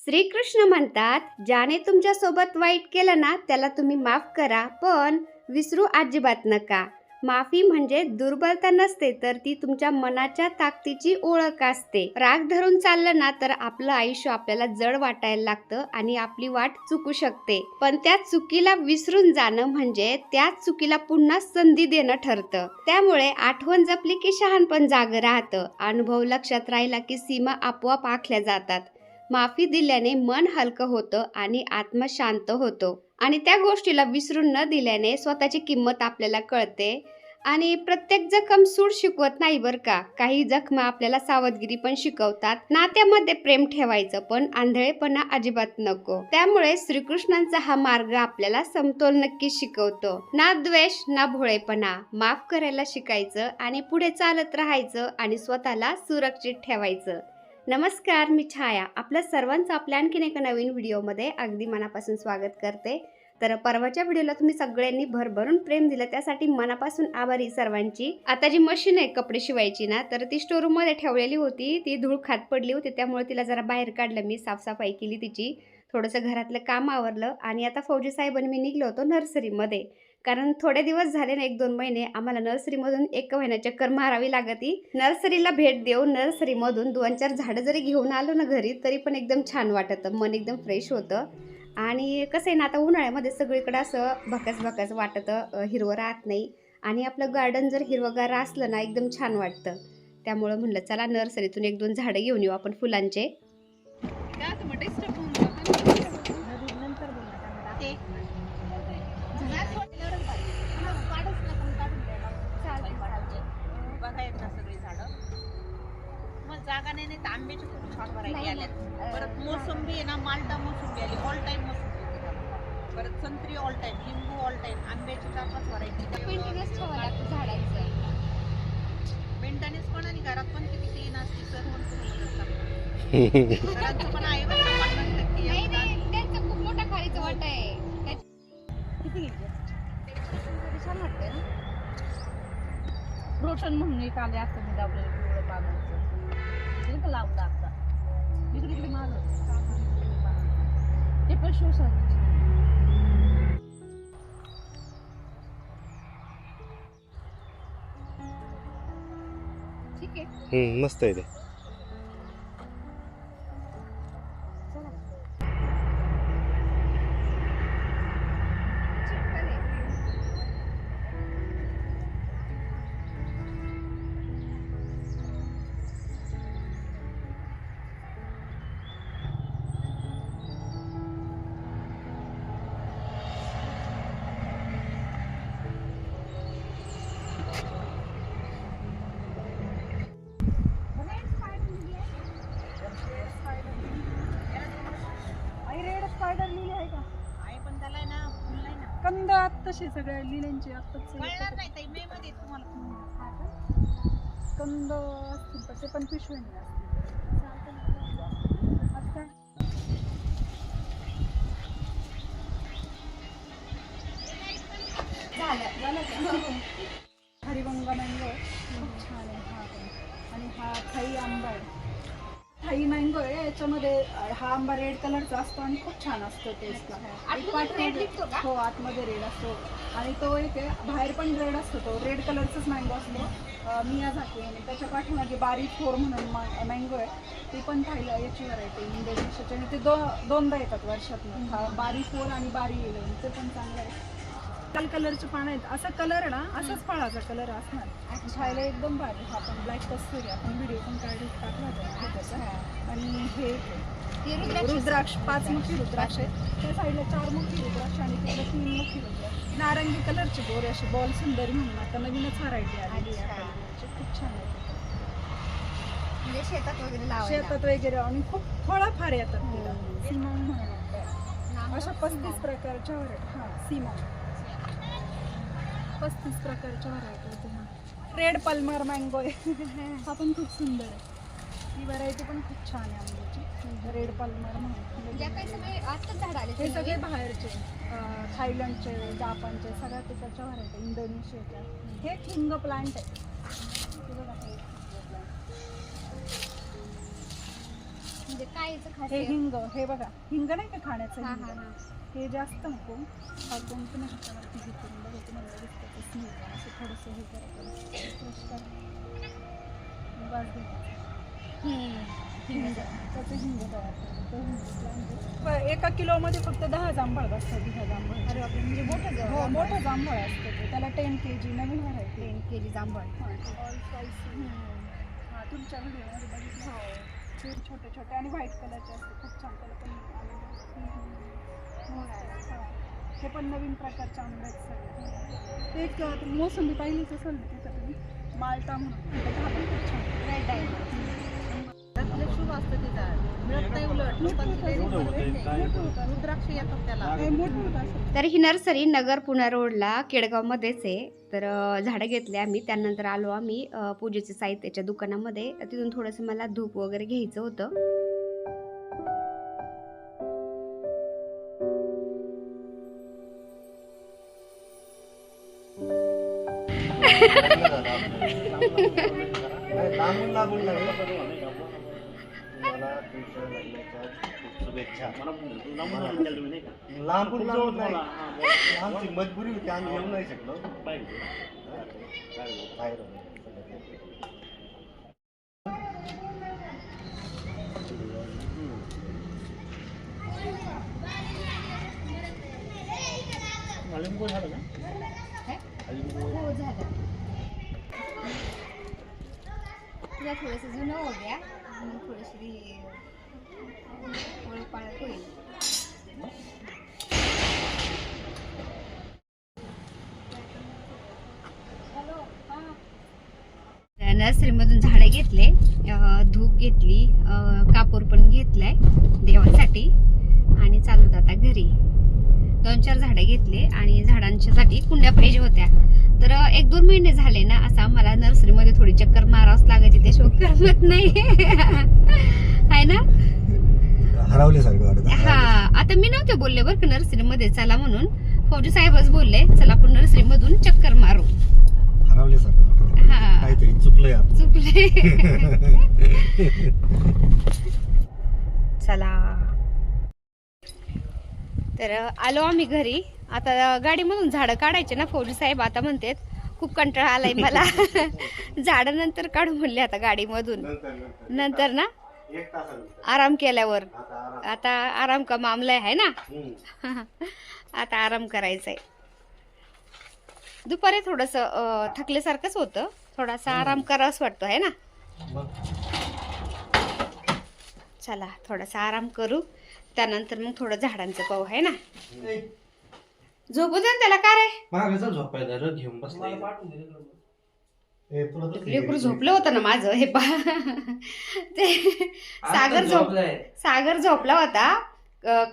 श्रीकृष्ण म्हणतात, ज्याने तुमच्यासोबत वाईट केलं ना त्याला तुम्ही माफ करा, पण विसरू अजिबात नका. माफी म्हणजे दुर्बलता नसते, तर ती तुमच्या मनाच्या ताकदीची ओळख असते. राग धरून चाललं ना तर आपलं आयुष्य आपल्याला जड वाटायला लागतं आणि आपली वाट चुकू शकते. पण त्या चुकीला विसरून जाणं म्हणजे त्याच चुकीला पुन्हा संधी देणं ठरतं. त्यामुळे आठवण जपली की शहाणपण जागं राहतं. अनुभव लक्षात राहिला की सीमा आपोआप आखल्या जातात. माफी दिल्याने मन हलकं होतं आणि आत्मा शांत होतो. आणि त्या गोष्टीला विसरून न दिल्याने स्वतःची किंमत आपल्याला कळते. आणि प्रत्येक जखम सूड शिकवत नाही बरं का. काही जखमा आपल्याला सावधगिरी पण शिकवतात. नात्यामध्ये प्रेम ठेवायचं, पण आंधळेपणा अजिबात नको. त्यामुळे श्रीकृष्णांचा हा मार्ग आपल्याला समतोल नक्की शिकवतो. ना द्वेष ना भोळेपणा. माफ करायला शिकायचं आणि पुढे चालत राहायचं आणि स्वतःला सुरक्षित ठेवायचं. नमस्कार, मी छाया. आपल्या सर्वांचं आपल्या आणखीन एका नवीन व्हिडिओमध्ये अगदी मनापासून स्वागत करते. तर परवाच्या व्हिडिओला तुम्ही सगळ्यांनी भरभरून प्रेम दिलं, त्यासाठी मनापासून आभारी सर्वांची. आता जी मशीन आहे कपडे शिवायची ना, तर ती स्टोरूममध्ये ठेवलेली होती. ती धूळ खात पडली होती, त्यामुळे तिला जरा बाहेर काढलं. मी साफसफाई केली तिची, थोडंसं घरातलं काम आवरलं आणि आता फौजी साहेबांनी मी निघलो होतो नर्सरीमध्ये. कारण थोडे दिवस झाले ना, 1-2 महिने आम्हाला नर्सरीमधून एक महिना चक्कर मारावी लागती. नर्सरीला भेट देऊन नर्सरीमधून 2-4 झाडं जरी घेऊन आलो ना घरी, तरी पण एकदम छान वाटतं, मन एकदम फ्रेश होतं. आणि कसं आहे ना, आता उन्हाळ्यामध्ये सगळीकडे असं भकास वाटतं, हिरवं राहत नाही. आणि आपलं गार्डन जर हिरवंगार असलं ना, एकदम छान वाटतं. त्यामुळं म्हणलं चला नर्सरीतून 1-2 झाडं घेऊन येऊ आपण फुलांचे. जागा नाही तर आंब्याची खूप छान व्हरायटी आल्यात. परत मोसंबी आहे ना, माल्टा मोसंबी आली, ऑल टाइम मोसंबी. परत संत्री ऑल टाइम, लिंबू ऑल टाइम, आंब्याची 4-5 व्हरायटी. मेंटेनन्स ठेवावं लागतं झाडांचं. मेंटेनन्स पण आणि घरात पण किती क्लीन असते सर, म्हणून घराचं पण आहे बरं का, 50% नाही नाही, त्यांचा खूप मोठा खारीचा वाटा आहे. किती घेतले? छान वाटतंय ना. रोशन म्हणून एक आले असतं मी लावलेलं पिवळं पानाचं, ते लावलं आता इकडे इकडे मागं ते पण शोषण. ठीक आहे, मस्त आहे ते. कंद आत्ताशे सगळ्या लिल्यांचे आत्ताच कळणार नाही ताई, मे मध्ये तुम्हाला. कंद असतील तर ते पण पिशव्याने असतील. हरिवंगा मँगो खूप छान आहे हा पण. आणि हा थाई आंबा आहे. थाई मँगो आहे, याच्यामध्ये हा आंबा रेड कलरचा असतो आणि खूप छान असतो टेस्टला. हो, आतमध्ये रेड असतो आणि तो एक आहे, बाहेर पण रेड असतो. तो रेड कलरचाच मँगो असतो. मियाझाकी आणि त्याच्या पाठीमागे बारी फोर म्हणून मँगो आहे, ती पण थाईला याची व्हरायटी इंडोनेशियाची. आणि ते दोनदा येतात वर्षातून, हा बारी फोर आणि बारी 11, ते पण चांगलं आहे. लाल कलरचे पानं आहेत. असा कलर ना, असाच फळाचा कलर असणार. खायला एकदम भारी. हा पण ब्लॅक कस्तुरी, आपण व्हिडिओ पण टाकला होता त्याचा. आणि हे रुद्राक्ष, 5 मोठी रुद्राक्ष आहेत. त्या साईडला 4 मोठी रुद्राक्ष आणि तिकडे 3 मोठी रुद्राक्ष. नारंगी कलरचे गोरे असे बॉल सुंदरी म्हणून आता नवीनच व्हरायटी आली. खूप छान आहे. म्हणजे शेतात वगैरे शेतात वगैरे आणि खूप फळं फार येतात तिला. सीमा म्हणून अशा 35 प्रकारच्या व्हरायटी. हां, सीमा 35 प्रकारच्या व्हरायटी. रेड पल्मर मँगो आहे. हा पण खूप सुंदर आहे. ही व्हरायटी पण खूप छान आहे आंब्याची, रेड पल्मर म्हणून. हे सगळे बाहेरचे, थायलंडचे, जापानचे, सगळ्या तिकडच्या व्हरायटी, इंडोनेशियाच्या. हे किंग प्लांट आहे. म्हणजे काय याचं हे खासियत? हिंग, हे बघा हिंग नाही का खाण्याचं हा हिंग, हा हा. हे जास्त नको. हा कोणतं नाही ह्याच्यावरती हे करून बघा, तुम्हाला लगेच त्याचं smell आहे. असं थोडंसं हे करायचं, क्रश करा, वास घ्यायचा. हिंग, त्याचं हिंग तयार करायचं. तो हिंग आणते. 1 किलोमध्ये फक्त 10 जांभळ बसतात, 10 जांभळ. अरे बापरे, म्हणजे मोठं हो, मोठं जांभळ असतं ते. त्याला 10 kg नवीन व्हरायटी. 10 kg जांभळ. All spicy. हां, तुमच्या व्हिडिओमध्ये बघितलं. हो, छोटे छोटे आणि व्हाईट कलरचे असते, खूप छान. त्याला पण हे पण नवीन प्रकारचे आंबे आहेत सगळे. ते एक मोसंबी पाहिलीच असेल ना तिथं तुम्ही, माल्टा म्हणून, हा पण खूप छान. रेड डाय. त्यातलं शुभ असतं ते झाड, मिळत नाही उलट लोकांची रुद्राक्ष येतात त्याला. हे मोठं होतं असं. तर ही नर्सरी नगर पुणे रोडला केडगावमध्येच आहे. तर झाडं घेतले आम्ही. त्यानंतर आलो आम्ही पूजेचे साहित्याच्या दुकानामध्ये. तिथून थोडंसं मला धूप वगैरे घ्यायचं होतं. लांबून लांबून नाही मला तुमच्या लग्नाच्या खूप शुभेच्छा. लांबून लांबून नाही, आमची मजबुरी होती, आम्ही येऊ नाही शकलो. बाहेर हो झालं. तुला थोडंसं जुनं हो गया, मग थोडीशी ओळख होईल. नर्सरीमधून झाडे घेतले, धूप घेतली, कापूर पण घेतलाय देवासाठी आणि चालू आता घरी. 2-4 झाडे घेतले आणि झाडांच्यासाठी कुंड्या पाहिजे होत्या. तर 1-2 महिने झाले ना, असं आम्हाला नर्सरीमध्ये थोडी चक्कर मारावंच लागायची, त्याशिवाय करमत नाही. आहे ना, हरवल्यासारखं वाटत. हा. आता मी नव्हते बोलले बरं का नर्सरीमध्ये चला म्हणून, फौजी साहेबच बोलले चला आपण नर्सरीमधून चक्कर मारू. हरवल्यासारखं वाटत. हा, काहीतरी चुकलंय आपलं. चुकले. चला, तर आलो आम्ही घरी. आता गाडीमधून झाडं काढायचे ना, फौजी साहेब आता म्हणतात खूप कंटाळा आलाय मला. झाडं नंतर काढू म्हणले आता गाडीमधून, नंतर ना 1 तासानंतर आराम केल्यावर. आता आराम. आता आराम का मामला आहे ना. हम्म. आता आराम करायचा आहे. दुपारी थोडस थकल्यासारखंच होतं, थोडासा आराम करावाच वाटतो आहे ना. मग चला थोडासा आराम करू, त्यानंतर मग थोडं झाडांचं पाहू आहे ना. झोपू दे त्याला, का रे मागाचा झोपायला रग घेऊन बसलाय. ए, तुला तर लेकरू झोपलं होतं ना माझं. हे पा ते सागर झोपला होता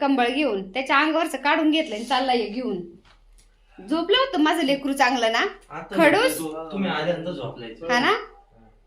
कंबळ घेऊन, त्याच्या अंगावरचं काढून घेतलं आणि चाललाय घेऊन. झोपलं होतं माझं लेकरू चांगलं ना, खडूस. तुम्ही आल्यानंतर झोपलाय. हा ना,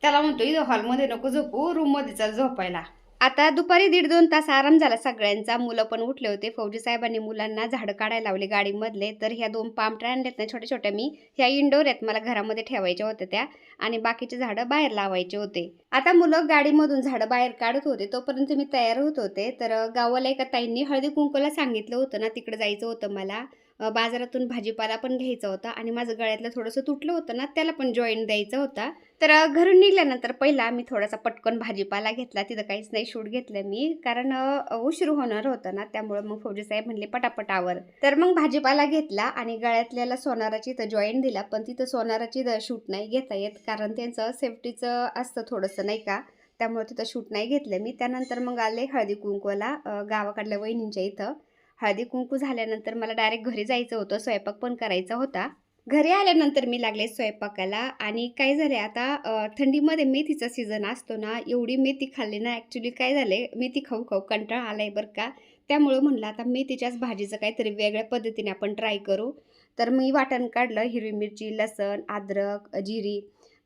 त्याला म्हणतो इथं हॉलमध्ये नको झोपू, रूम मध्ये चल झोपायला. आता दुपारी 1.5-2 तास आराम झाला सगळ्यांचा. मुलं पण उठले होते. फौजी साहेबांनी मुलांना झाडं काढायला लावले गाडीमधले. तर ह्या 2 पाम ट्री आणल्यात ना छोट्या छोट्या, मी ह्या इंडोर आहेत, मला घरामध्ये ठेवायच्या होत्या त्या, आणि बाकीचे झाडं बाहेर लावायचे होते. आता मुलं गाडीमधून झाडं बाहेर काढत होते, तोपर्यंत मी तयार होत होते. तर गावाला एका ताईंनी हळदी कुंकूला सांगितलं होतं ना, तिकडे जायचं होतं मला. बाजारातून भाजीपाला पण घ्यायचा होता आणि माझं गळ्यातलं थोडंसं तुटलं होतं ना, त्याला पण जॉईन द्यायचा होता. तर घरून निघाल्यानंतर पहिला मी थोडासा पटकन भाजीपाला घेतला. तिथं काहीच नाही शूट घेतलं मी, कारण उशीर होणार होता ना, त्यामुळे मग फौजी साहेब म्हणले पटापटावर. तर मग भाजीपाला घेतला आणि गळ्यातल्याला सोनाराची तर जॉईन दिला, पण तिथं सोनाराची शूट नाही घेता येत, कारण त्यांचं सेफ्टीचं असतं थोडंसं नाही का, त्यामुळे तिथं शूट नाही घेतलं मी. त्यानंतर मग आले हळदी कुंकूला गावाकडल्या वहिनींच्या इथं. हळदी कुंकू झाल्यानंतर मला डायरेक्ट घरी जायचं होतं, स्वयंपाक पण करायचा होता. घरी आल्यानंतर मी लागले स्वयंपाकाला. आणि काय झाले आता थंडीमध्ये मेथीचा सीझन असतो ना, एवढी मेथी खाल्ली ना, ॲक्च्युली काय झाले मेथी खाऊ खाऊ कंटाळा आलाय बरं का. त्यामुळं म्हणलं आता मेथीच्याच भाजीचं काहीतरी वेगळ्या पद्धतीने आपण ट्राय करू. तर मी वाटण काढलं, हिरवी मिरची, लसण, अद्रक, जिरी.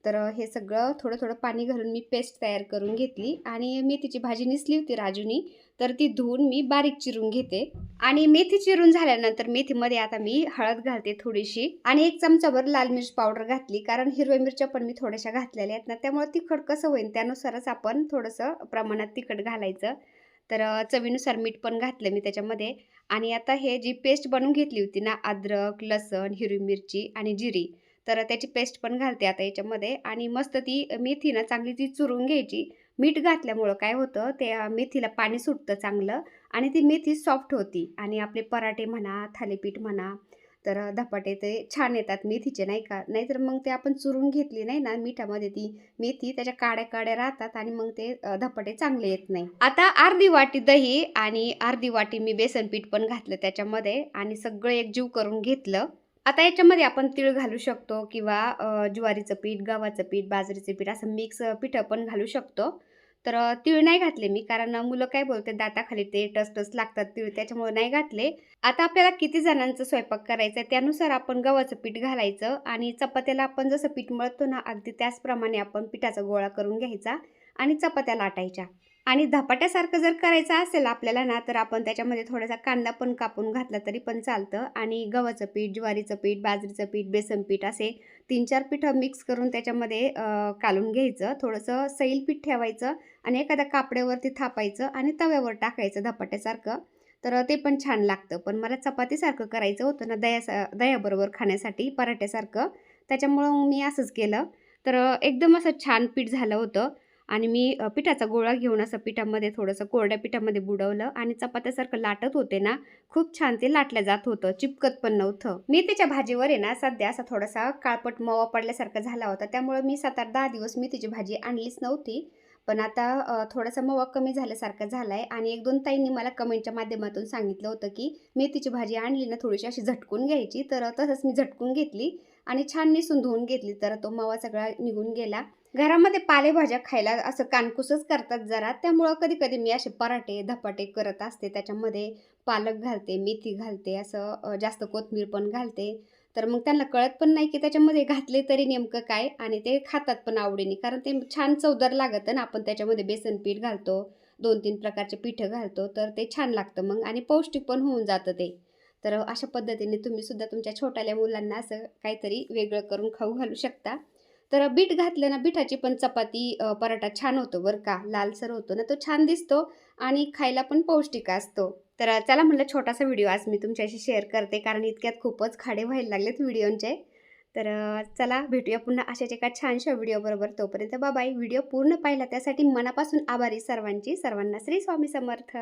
तर हे सगळं थोडं थोडं पाणी घालून मी पेस्ट तयार करून घेतली. आणि मेथीची भाजी निसली होती राजूनी, तर ती धुवून मी बारीक चिरून घेते. आणि मेथी चिरून झाल्यानंतर मेथीमध्ये आता मी हळद घालते थोडीशी, आणि 1 चमचाभर लाल मिरच पावडर घातली, कारण हिरव्या मिरच्या पण मी थोड्याशा घातलेल्या आहेत ना, त्यामुळे तिखट कसं होईल त्यानुसारच आपण थोडंसं प्रमाणात तिखट घालायचं. तर चवीनुसार मीठ पण घातलं मी त्याच्यामध्ये. आणि आता हे जी पेस्ट बनवून घेतली होती ना, अद्रक, लसण, हिरवी मिरची आणि जिरी, तर त्याची पेस्ट पण घालते आता याच्यामध्ये. आणि मस्त ती मेथी ना चांगली ती चुरून घ्यायची. मीठ घातल्यामुळं काय होतं, त्या मेथीला पाणी सुटतं चांगलं आणि ती मेथी सॉफ्ट होती. आणि आपले पराठे म्हणा, थालीपीठ म्हणा, तर धपाटे ते छान येतात मेथीचे, नाही का. नाहीतर मग ते आपण चुरून घेतली नाही ना मिठामध्ये, ती मेथी त्याच्या काड्या काड्या राहतात आणि मग ते धपाटे चांगले येत नाही. आता अर्धी वाटी दही आणि अर्धी वाटी मी बेसन पीठ पण घातलं त्याच्यामध्ये आणि सगळं एकजीव करून घेतलं. आता याच्यामध्ये आपण तीळ घालू शकतो किंवा ज्वारीचं पीठ, गव्हाचं पीठ, बाजरीचं पीठ असं मिक्स पिठं पण घालू शकतो. तर तीळ नाही घातले मी, कारण मुलं काय बोलते दाताखाली ते टस लागतात तीळ, त्याच्यामुळे नाही घातले. आता आपल्याला किती जणांचा स्वयंपाक करायचा आहे त्यानुसार आपण गव्हाचं पीठ घालायचं आणि चपात्याला आपण जसं पीठ मळतो ना, अगदी त्याचप्रमाणे आपण पिठाचा गोळा करून घ्यायचा आणि चपात्या लाटायच्या. आणि धपाट्यासारखं जर करायचं असेल आपल्याला ना, तर आपण त्याच्यामध्ये थोडासा कांदा पण कापून घातला तरी पण चालतं. आणि गव्हाचं पीठ, ज्वारीचं पीठ, बाजरीचं पीठ, बेसन पीठ असे 3-4 पिठं मिक्स करून त्याच्यामध्ये कालून घ्यायचं. थोडंसं सैल पीठ ठेवायचं आणि एखाद्या कापड्यावरती थापायचं आणि तव्यावर टाकायचं धपाट्यासारखं. तर ते पण छान लागतं. पण मला चपातीसारखं करायचं होतं ना, दह्याबरोबर खाण्यासाठी पराठ्यासारखं, त्याच्यामुळं मी असंच केलं. तर एकदम असं छान पीठ झालं होतं. आणि मी पिठाचा गोळा घेऊन असं पिठामध्ये थोडंसं कोरड्या पिठामध्ये बुडवलं आणि चपात्यासारखं लाटत होते ना, खूप छान ते लाटलं जात होतं, चिपकत पण नव्हतं. मेथीच्या भाजीवर आहे ना सध्या असा थोडासा काळपट मवा पडल्यासारखा झाला होता, त्यामुळे मी 7-8-10 दिवस मेथीची भाजी आणलीच नव्हती. पण आता थोडासा मवा कमी झाल्यासारखा झालाय. आणि 1-2 ताईंनी मला कमेंटच्या माध्यमातून सांगितलं होतं की मेथीची भाजी आणली ना थोडीशी अशी झटकून घ्यायची. तर तसंच मी झटकून घेतली आणि छान निसून धुवून घेतली, तर तो मवा सगळा निघून गेला. घरामध्ये पालेभाज्या खायला असं कानकुसच करतात जरा, त्यामुळं कधी-कधी मी असे पराठे, धपाटे करत असते. त्याच्यामध्ये पालक घालते, मेथी घालते, असं जास्त कोथिंबीर पण घालते. तर मग त्यांना कळत पण नाही की त्याच्यामध्ये घातले तरी नेमकं काय, आणि ते खातात पण आवडीने, कारण ते छान चवदार लागतं ना. आपण त्याच्यामध्ये बेसन पीठ घालतो, 2-3 प्रकारचे पिठं घालतो, तर ते छान लागतं मग आणि पौष्टिक पण होऊन जातं ते. तर अशा पद्धतीने तुम्ही सुद्धा तुमच्या छोट्याल्या मुलांना असं काहीतरी वेगळं करून खाऊ घालू शकता. तर बीट घातलं ना, बिठाची पण चपाती पराठा छान होतो बरं का, लालसर होतो ना, तो छान दिसतो आणि खायला पण पौष्टिक असतो. तर चला म्हटलं छोटासा व्हिडिओ आज मी तुमच्याशी शेअर करते, कारण इतक्यात खूपच खाडे व्हायला लागलेत व्हिडिओंचे. तर चला भेटूया पुन्हा अशाच एका छानशा व्हिडिओबरोबर. तोपर्यंत बाय. व्हिडिओ पूर्ण पाहिला त्यासाठी मनापासून आभारी सर्वांची. सर्वांना श्री स्वामी समर्थ.